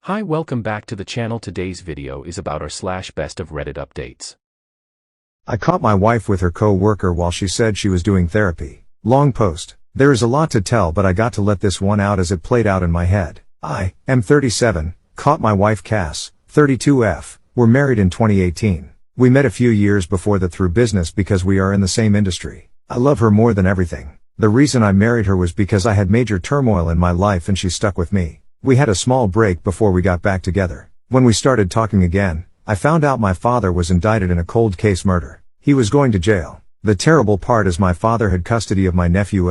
Hi, welcome back to the channel. Today's video is about our /best of Reddit updates. I caught my wife with her co-worker while she said she was doing therapy. Long post. There is a lot to tell, but I got to let this one out as it played out in my head. I am 37, caught my wife Cass, 32F, were married in 2018. We met a few years before that through business because we are in the same industry. I love her more than everything. The reason I married her was because I had major turmoil in my life and she stuck with me. We had a small break before we got back together. When we started talking again, I found out my father was indicted in a cold case murder. He was going to jail. The terrible part is my father had custody of my nephew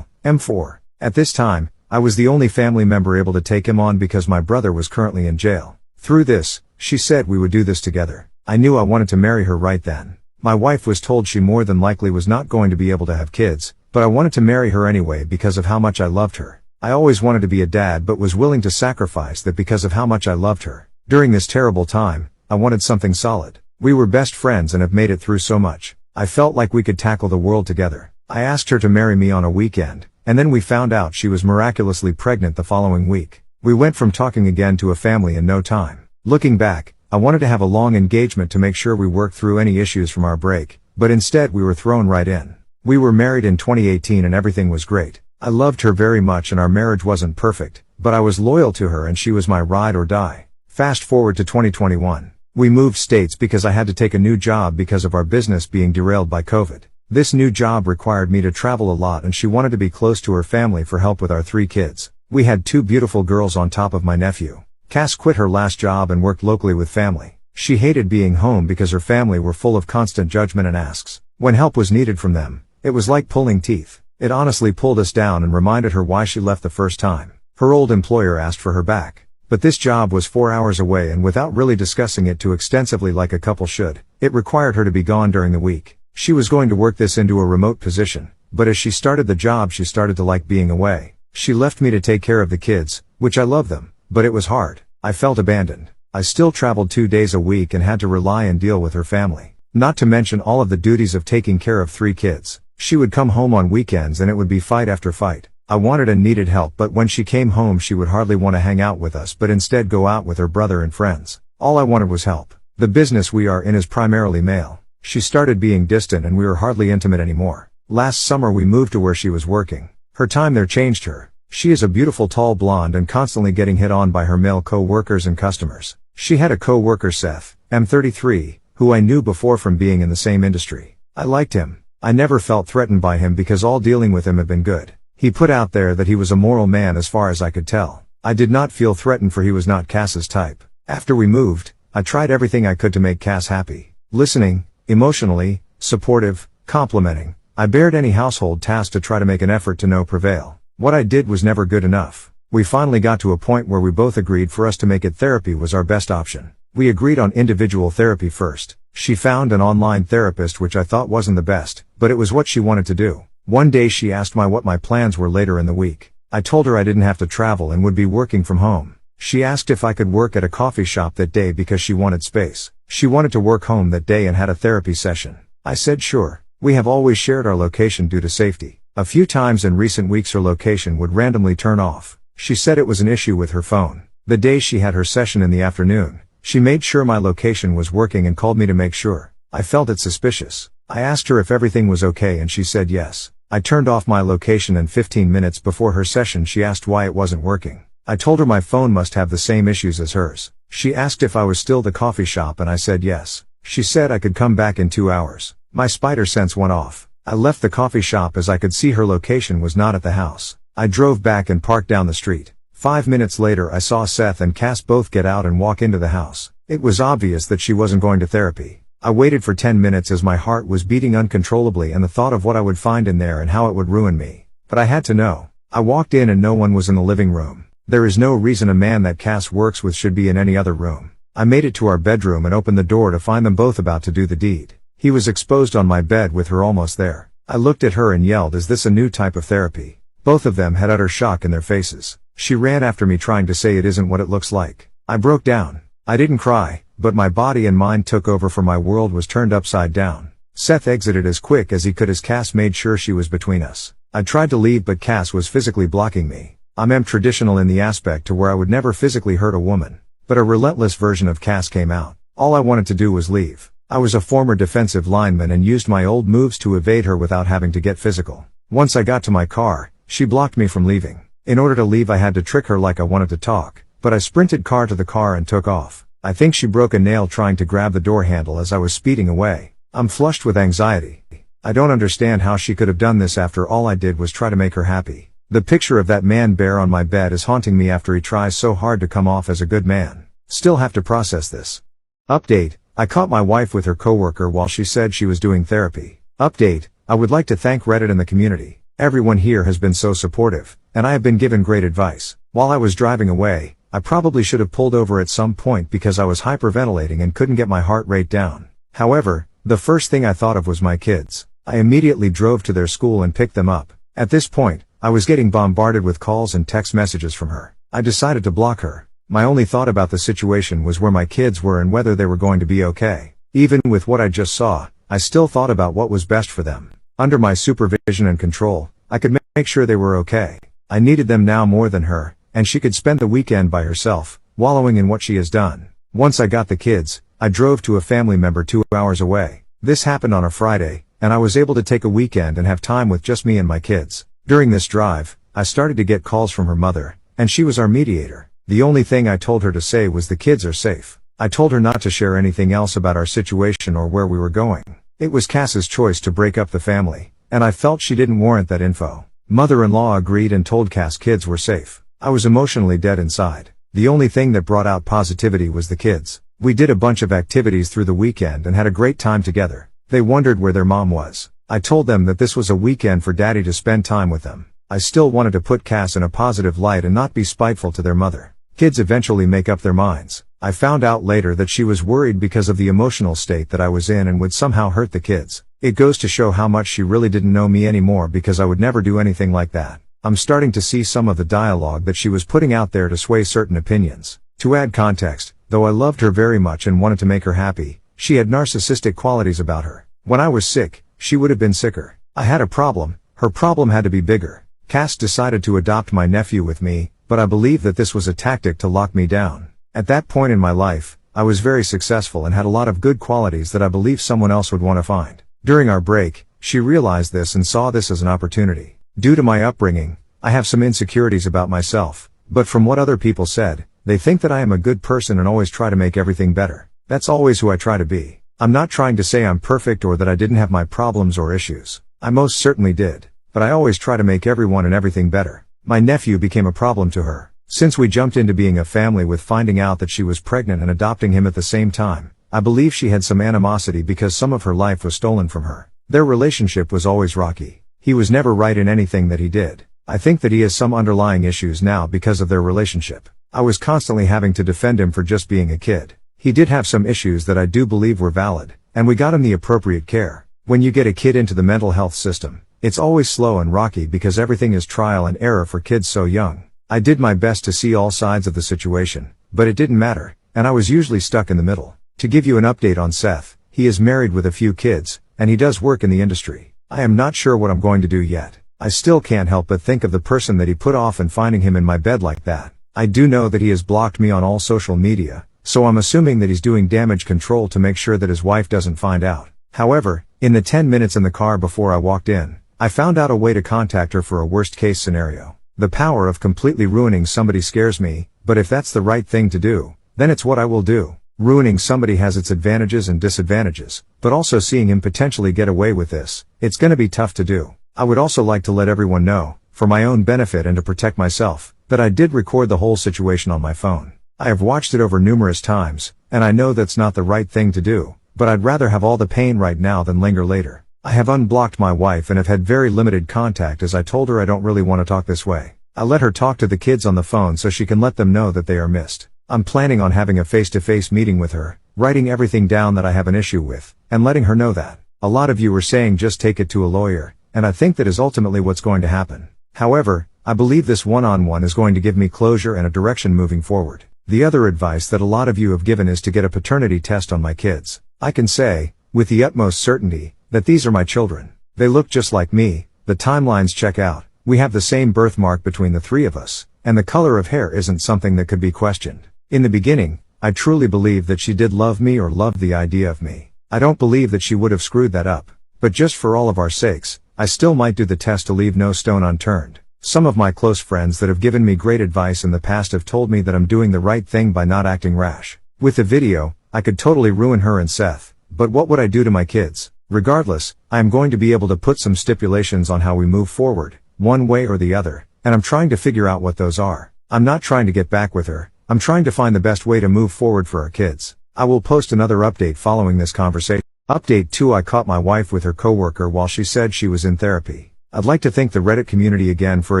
M4. At this time, I was the only family member able to take him on because my brother was currently in jail. Through this, she said we would do this together. I knew I wanted to marry her right then. My wife was told she more than likely was not going to be able to have kids, but I wanted to marry her anyway because of how much I loved her. I always wanted to be a dad but was willing to sacrifice that because of how much I loved her. During this terrible time, I wanted something solid. We were best friends and have made it through so much. I felt like we could tackle the world together. I asked her to marry me on a weekend, and then we found out she was miraculously pregnant the following week. We went from talking again to a family in no time. Looking back, I wanted to have a long engagement to make sure we worked through any issues from our break, but instead we were thrown right in. We were married in 2018 and everything was great. I loved her very much and our marriage wasn't perfect, but I was loyal to her and she was my ride or die. Fast forward to 2021. We moved states because I had to take a new job because of our business being derailed by COVID. This new job required me to travel a lot and she wanted to be close to her family for help with our 3 kids. We had 2 beautiful girls on top of my nephew. Cass quit her last job and worked locally with family. She hated being home because her family were full of constant judgment and asks. When help was needed from them, it was like pulling teeth. It honestly pulled us down and reminded her why she left the first time. Her old employer asked for her back. But this job was 4 hours away and without really discussing it too extensively like a couple should, it required her to be gone during the week. She was going to work this into a remote position, but as she started the job she started to like being away. She left me to take care of the kids, which I love them, but it was hard. I felt abandoned. I still traveled 2 days a week and had to rely and deal with her family. Not to mention all of the duties of taking care of 3 kids. She would come home on weekends and it would be fight after fight. I wanted and needed help, but when she came home she would hardly want to hang out with us but instead go out with her brother and friends. All I wanted was help. The business we are in is primarily male. She started being distant and we were hardly intimate anymore. Last summer we moved to where she was working. Her time there changed her. She is a beautiful tall blonde and constantly getting hit on by her male co-workers and customers. She had a co-worker Seth, M33, who I knew before from being in the same industry. I liked him. I never felt threatened by him because all dealing with him had been good. He put out there that he was a moral man as far as I could tell. I did not feel threatened for he was not Cass's type. After we moved, I tried everything I could to make Cass happy. Listening, emotionally, supportive, complimenting. I bared any household task to try to make an effort to no prevail. What I did was never good enough. We finally got to a point where we both agreed for us to make it therapy was our best option. We agreed on individual therapy first. She found an online therapist which I thought wasn't the best, but it was what she wanted to do. One day she asked me what my plans were later in the week. I told her I didn't have to travel and would be working from home. She asked if I could work at a coffee shop that day because she wanted space. She wanted to work home that day and had a therapy session. I said sure. We have always shared our location due to safety. A few times in recent weeks her location would randomly turn off. She said it was an issue with her phone. The day she had her session in the afternoon, she made sure my location was working and called me to make sure. I felt it suspicious. I asked her if everything was okay and she said yes. I turned off my location and 15 minutes before her session she asked why it wasn't working. I told her my phone must have the same issues as hers. She asked if I was still the coffee shop and I said yes. She said I could come back in 2 hours. My spider sense went off. I left the coffee shop as I could see her location was not at the house. I drove back and parked down the street. 5 minutes later I saw Seth and Cass both get out and walk into the house. It was obvious that she wasn't going to therapy. I waited for 10 minutes as my heart was beating uncontrollably and the thought of what I would find in there and how it would ruin me. But I had to know. I walked in and no one was in the living room. There is no reason a man that Cass works with should be in any other room. I made it to our bedroom and opened the door to find them both about to do the deed. He was exposed on my bed with her almost there. I looked at her and yelled, "Is this a new type of therapy?" Both of them had utter shock in their faces. She ran after me trying to say it isn't what it looks like. I broke down. I didn't cry, but my body and mind took over for my world was turned upside down. Seth exited as quick as he could as Cass made sure she was between us. I tried to leave but Cass was physically blocking me. I'm traditional in the aspect to where I would never physically hurt a woman. but a relentless version of Cass came out. All I wanted to do was leave. I was a former defensive lineman and used my old moves to evade her without having to get physical. Once I got to my car, she blocked me from leaving. In order to leave I had to trick her like I wanted to talk, but I sprinted to the car and took off. I think she broke a nail trying to grab the door handle as I was speeding away. I'm flushed with anxiety. I don't understand how she could have done this after all I did was try to make her happy. The picture of that man bear on my bed is haunting me after he tries so hard to come off as a good man. Still have to process this. Update: I caught my wife with her coworker while she said she was doing therapy. Update: I would like to thank Reddit and the community. Everyone here has been so supportive, and I have been given great advice. While I was driving away, I probably should have pulled over at some point because I was hyperventilating and couldn't get my heart rate down. However, the first thing I thought of was my kids. I immediately drove to their school and picked them up. At this point, I was getting bombarded with calls and text messages from her. I decided to block her. My only thought about the situation was where my kids were and whether they were going to be okay. Even with what I just saw, I still thought about what was best for them. Under my supervision and control, I could make sure they were okay. I needed them now more than her, and she could spend the weekend by herself, wallowing in what she has done. Once I got the kids, I drove to a family member 2 hours away. This happened on a Friday, and I was able to take a weekend and have time with just me and my kids. During this drive, I started to get calls from her mother, and she was our mediator. The only thing I told her to say was the kids are safe. I told her not to share anything else about our situation or where we were going. It was Cass's choice to break up the family, and I felt she didn't warrant that info. Mother-in-law agreed and told Cass kids were safe. I was emotionally dead inside. The only thing that brought out positivity was the kids. We did a bunch of activities through the weekend and had a great time together. They wondered where their mom was. I told them that this was a weekend for daddy to spend time with them. I still wanted to put Cass in a positive light and not be spiteful to their mother. Kids eventually make up their minds. I found out later that she was worried because of the emotional state that I was in and would somehow hurt the kids. It goes to show how much she really didn't know me anymore because I would never do anything like that. I'm starting to see some of the dialogue that she was putting out there to sway certain opinions. To add context, though I loved her very much and wanted to make her happy, she had narcissistic qualities about her. When I was sick, she would have been sicker. I had a problem, her problem had to be bigger. Cass decided to adopt my nephew with me, but I believe that this was a tactic to lock me down. At that point in my life, I was very successful and had a lot of good qualities that I believe someone else would want to find. During our break, she realized this and saw this as an opportunity. Due to my upbringing, I have some insecurities about myself, but from what other people said, they think that I am a good person and always try to make everything better. That's always who I try to be. I'm not trying to say I'm perfect or that I didn't have my problems or issues. I most certainly did. But I always try to make everyone and everything better. My nephew became a problem to her. Since we jumped into being a family with finding out that she was pregnant and adopting him at the same time, I believe she had some animosity because some of her life was stolen from her. Their relationship was always rocky. He was never right in anything that he did. I think that he has some underlying issues now because of their relationship. I was constantly having to defend him for just being a kid. He did have some issues that I do believe were valid, and we got him the appropriate care. When you get a kid into the mental health system, it's always slow and rocky because everything is trial and error for kids so young. I did my best to see all sides of the situation, but it didn't matter, and I was usually stuck in the middle. To give you an update on Seth, he is married with a few kids, and he does work in the industry. I am not sure what I'm going to do yet. I still can't help but think of the person that he put off and finding him in my bed like that. I do know that he has blocked me on all social media, so I'm assuming that he's doing damage control to make sure that his wife doesn't find out. However, in the 10 minutes in the car before I walked in, I found out a way to contact her for a worst case scenario. The power of completely ruining somebody scares me, but if that's the right thing to do, then it's what I will do. Ruining somebody has its advantages and disadvantages, but also seeing him potentially get away with this, it's gonna be tough to do. I would also like to let everyone know, for my own benefit and to protect myself, that I did record the whole situation on my phone. I have watched it over numerous times, and I know that's not the right thing to do, but I'd rather have all the pain right now than linger later. I have unblocked my wife and have had very limited contact as I told her I don't really want to talk this way. I let her talk to the kids on the phone so she can let them know that they are missed. I'm planning on having a face-to-face meeting with her, writing everything down that I have an issue with, and letting her know that. A lot of you were saying just take it to a lawyer, and I think that is ultimately what's going to happen. However, I believe this one-on-one is going to give me closure and a direction moving forward. The other advice that a lot of you have given is to get a paternity test on my kids. I can say, with the utmost certainty, that these are my children. They look just like me, the timelines check out, we have the same birthmark between the three of us, and the color of hair isn't something that could be questioned. In the beginning, I truly believe that she did love me or loved the idea of me. I don't believe that she would have screwed that up. But just for all of our sakes, I still might do the test to leave no stone unturned. Some of my close friends that have given me great advice in the past have told me that I'm doing the right thing by not acting rash. With the video, I could totally ruin her and Seth, but what would I do to my kids? Regardless, I am going to be able to put some stipulations on how we move forward, one way or the other, and I'm trying to figure out what those are. I'm not trying to get back with her, I'm trying to find the best way to move forward for our kids. I will post another update following this conversation. Update 2: I caught my wife with her coworker while she said she was in therapy. I'd like to thank the Reddit community again for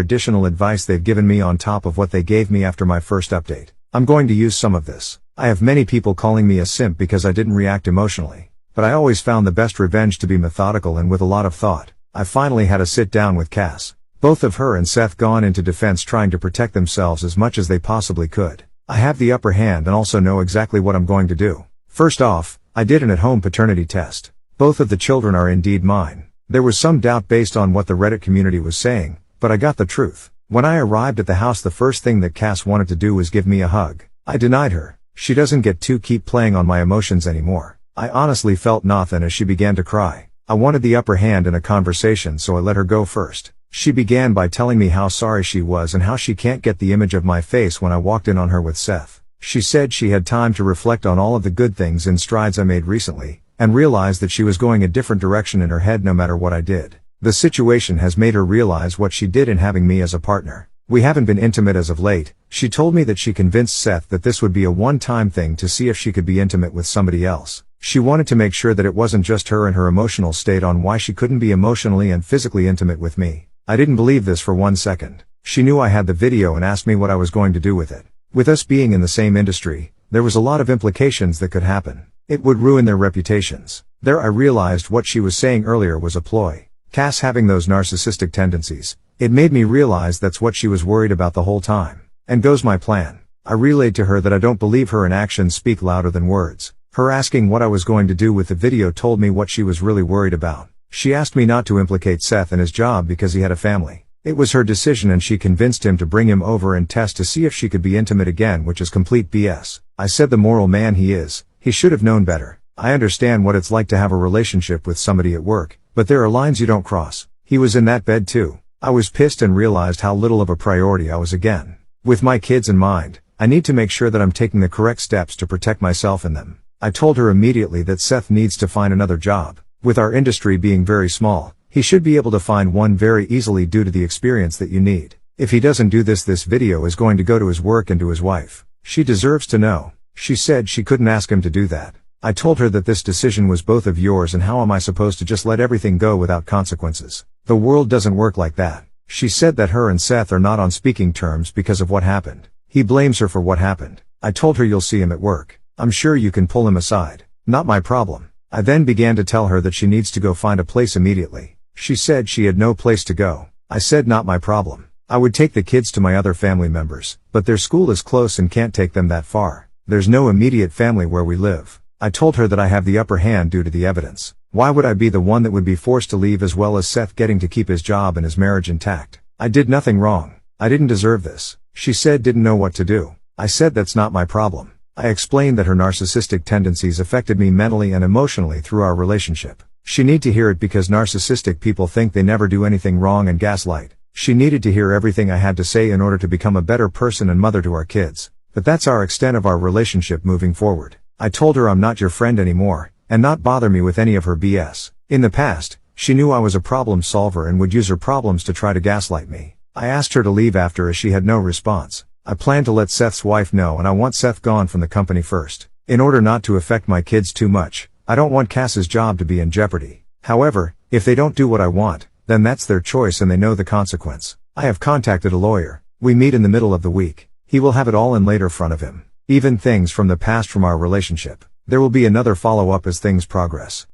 additional advice they've given me on top of what they gave me after my first update. I'm going to use some of this. I have many people calling me a simp because I didn't react emotionally. But I always found the best revenge to be methodical and with a lot of thought. I finally had a sit down with Cass. Both of her and Seth gone into defense trying to protect themselves as much as they possibly could. I have the upper hand and also know exactly what I'm going to do. First off, I did an at-home paternity test. Both of the children are indeed mine. There was some doubt based on what the Reddit community was saying, but I got the truth. When I arrived at the house, the first thing that Cass wanted to do was give me a hug. I denied her. She doesn't get to keep playing on my emotions anymore. I honestly felt nothing as she began to cry. I wanted the upper hand in a conversation, so I let her go first. She began by telling me how sorry she was and how she can't get the image of my face when I walked in on her with Seth. She said she had time to reflect on all of the good things and strides I made recently, and realized that she was going a different direction in her head no matter what I did. The situation has made her realize what she did in having me as a partner. We haven't been intimate as of late. She told me that she convinced Seth that this would be a one-time thing to see if she could be intimate with somebody else. She wanted to make sure that it wasn't just her and her emotional state on why she couldn't be emotionally and physically intimate with me. I didn't believe this for 1 second. She knew I had the video and asked me what I was going to do with it. With us being in the same industry, there was a lot of implications that could happen. It would ruin their reputations. There I realized what she was saying earlier was a ploy. Cass having those narcissistic tendencies. It made me realize that's what she was worried about the whole time. And goes my plan. I relayed to her that I don't believe her and actions speak louder than words. Her asking what I was going to do with the video told me what she was really worried about. She asked me not to implicate Seth in his job because he had a family. It was her decision and she convinced him to bring him over and test to see if she could be intimate again, which is complete BS. I said the moral man he is, he should have known better. I understand what it's like to have a relationship with somebody at work, but there are lines you don't cross. He was in that bed too. I was pissed and realized how little of a priority I was again. With my kids in mind, I need to make sure that I'm taking the correct steps to protect myself and them. I told her immediately that Seth needs to find another job. With our industry being very small, he should be able to find one very easily due to the experience that you need. If he doesn't do this, this video is going to go to his work and to his wife. She deserves to know. She said she couldn't ask him to do that. I told her that this decision was both of yours and how am I supposed to just let everything go without consequences? The world doesn't work like that. She said that her and Seth are not on speaking terms because of what happened. He blames her for what happened. I told her you'll see him at work. I'm sure you can pull him aside. Not my problem. I then began to tell her that she needs to go find a place immediately. She said she had no place to go. I said not my problem. I would take the kids to my other family members, but their school is close and can't take them that far. There's no immediate family where we live. I told her that I have the upper hand due to the evidence. Why would I be the one that would be forced to leave as well as Seth getting to keep his job and his marriage intact? I did nothing wrong. I didn't deserve this. She said didn't know what to do. I said that's not my problem. I explained that her narcissistic tendencies affected me mentally and emotionally through our relationship. She needed to hear it because narcissistic people think they never do anything wrong and gaslight. She needed to hear everything I had to say in order to become a better person and mother to our kids. But that's our extent of our relationship moving forward. I told her I'm not your friend anymore, and not bother me with any of her BS. In the past, she knew I was a problem solver and would use her problems to try to gaslight me. I asked her to leave after as she had no response. I plan to let Seth's wife know and I want Seth gone from the company first. In order not to affect my kids too much, I don't want Cass's job to be in jeopardy. However, if they don't do what I want, then that's their choice and they know the consequence. I have contacted a lawyer. We meet in the middle of the week. He will have it all in later front of him. Even things from the past from our relationship. There will be another follow-up as things progress.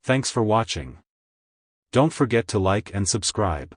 Thanks for watching. Don't forget to like and subscribe.